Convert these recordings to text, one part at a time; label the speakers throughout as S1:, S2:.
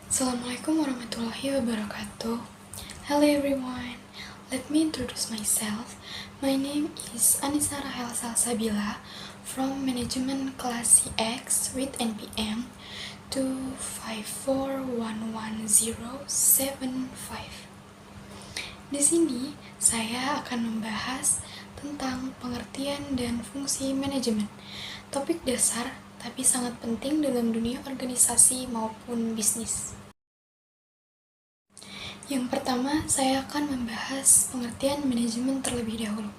S1: Assalamualaikum warahmatullahi wabarakatuh. Hello everyone, let me introduce myself. My name is Anissa Rahel Salsabila from Management Class CX with NPM 254110075. Di sini saya akan membahas tentang pengertian dan fungsi manajemen. Topik dasar tapi sangat penting dalam dunia organisasi maupun bisnis. Yang pertama, saya akan membahas pengertian manajemen terlebih dahulu.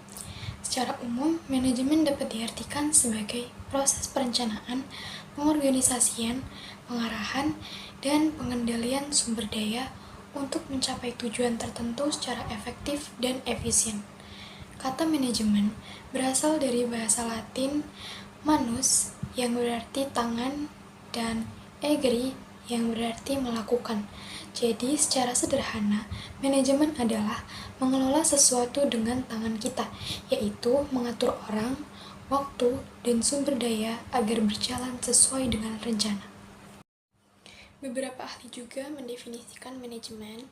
S1: Secara umum, manajemen dapat diartikan sebagai proses perencanaan, pengorganisasian, pengarahan, dan pengendalian sumber daya untuk mencapai tujuan tertentu secara efektif dan efisien. Kata manajemen berasal dari bahasa Latin manus yang berarti tangan dan egri yang berarti melakukan. Jadi, secara sederhana, manajemen adalah mengelola sesuatu dengan tangan kita, yaitu mengatur orang, waktu, dan sumber daya agar berjalan sesuai dengan rencana. Beberapa ahli juga mendefinisikan manajemen.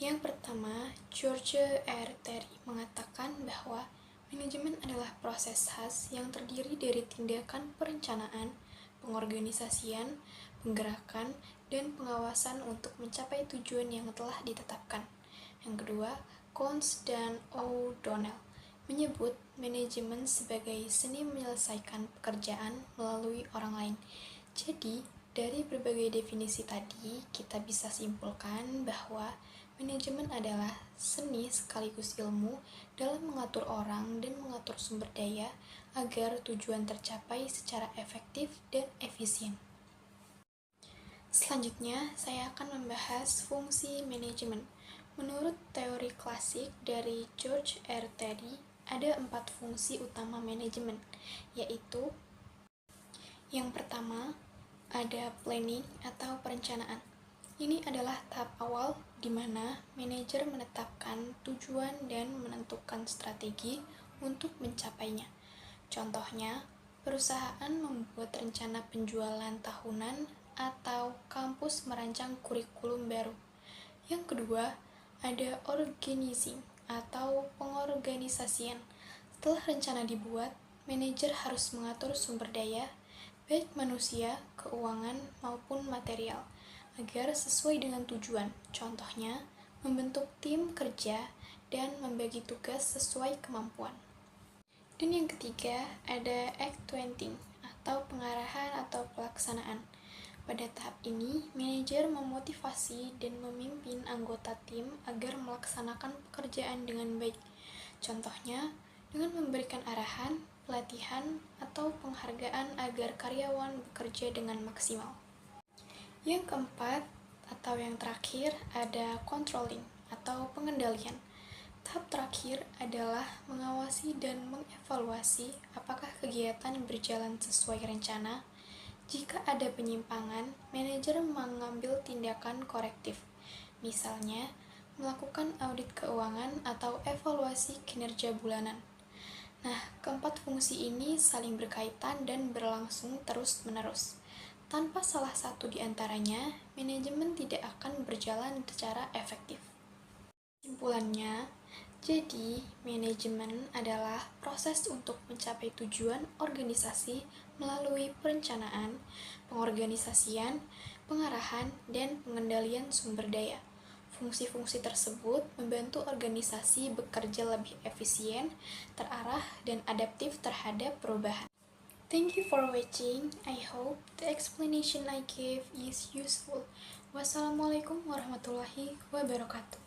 S1: Yang pertama, George R. Terry mengatakan bahwa manajemen adalah proses khas yang terdiri dari tindakan perencanaan, pengorganisasian, penggerakan, dan pengawasan untuk mencapai tujuan yang telah ditetapkan. Yang kedua, Cons dan O'Donnell menyebut manajemen sebagai seni menyelesaikan pekerjaan melalui orang lain. Jadi, dari berbagai definisi tadi, kita bisa simpulkan bahwa manajemen adalah seni sekaligus ilmu dalam mengatur orang dan mengatur sumber daya agar tujuan tercapai secara efektif dan efisien. Selanjutnya, saya akan membahas fungsi manajemen. Menurut teori klasik dari George R. Terry, ada 4 fungsi utama manajemen, yaitu yang pertama, ada planning atau perencanaan. Ini adalah tahap awal di mana manajer menetapkan tujuan dan menentukan strategi untuk mencapainya. Contohnya, perusahaan membuat rencana penjualan tahunan atau kampus merancang kurikulum baru. Yang kedua, ada organizing atau pengorganisasian. Setelah rencana dibuat, manajer harus mengatur sumber daya, baik manusia, keuangan, maupun material, agar sesuai dengan tujuan. Contohnya, membentuk tim kerja dan membagi tugas sesuai kemampuan. Dan yang ketiga, ada acquainting atau pengarahan atau pelaksanaan. Pada tahap ini, manajer memotivasi dan memimpin anggota tim agar melaksanakan pekerjaan dengan baik. Contohnya, dengan memberikan arahan, pelatihan, atau penghargaan agar karyawan bekerja dengan maksimal. Yang keempat, atau yang terakhir, ada controlling atau pengendalian. Tahap terakhir adalah mengawasi dan mengevaluasi apakah kegiatan berjalan sesuai rencana. Jika ada penyimpangan, manajer mengambil tindakan korektif, misalnya melakukan audit keuangan atau evaluasi kinerja bulanan. Nah, keempat fungsi ini saling berkaitan dan berlangsung terus-menerus. Tanpa salah satu di antaranya, manajemen tidak akan berjalan secara efektif. Kesimpulannya, jadi, manajemen adalah proses untuk mencapai tujuan organisasi melalui perencanaan, pengorganisasian, pengarahan, dan pengendalian sumber daya. Fungsi-fungsi tersebut membantu organisasi bekerja lebih efisien, terarah, dan adaptif terhadap perubahan. Thank you for watching. I hope the explanation I gave is useful. Wassalamualaikum warahmatullahi wabarakatuh.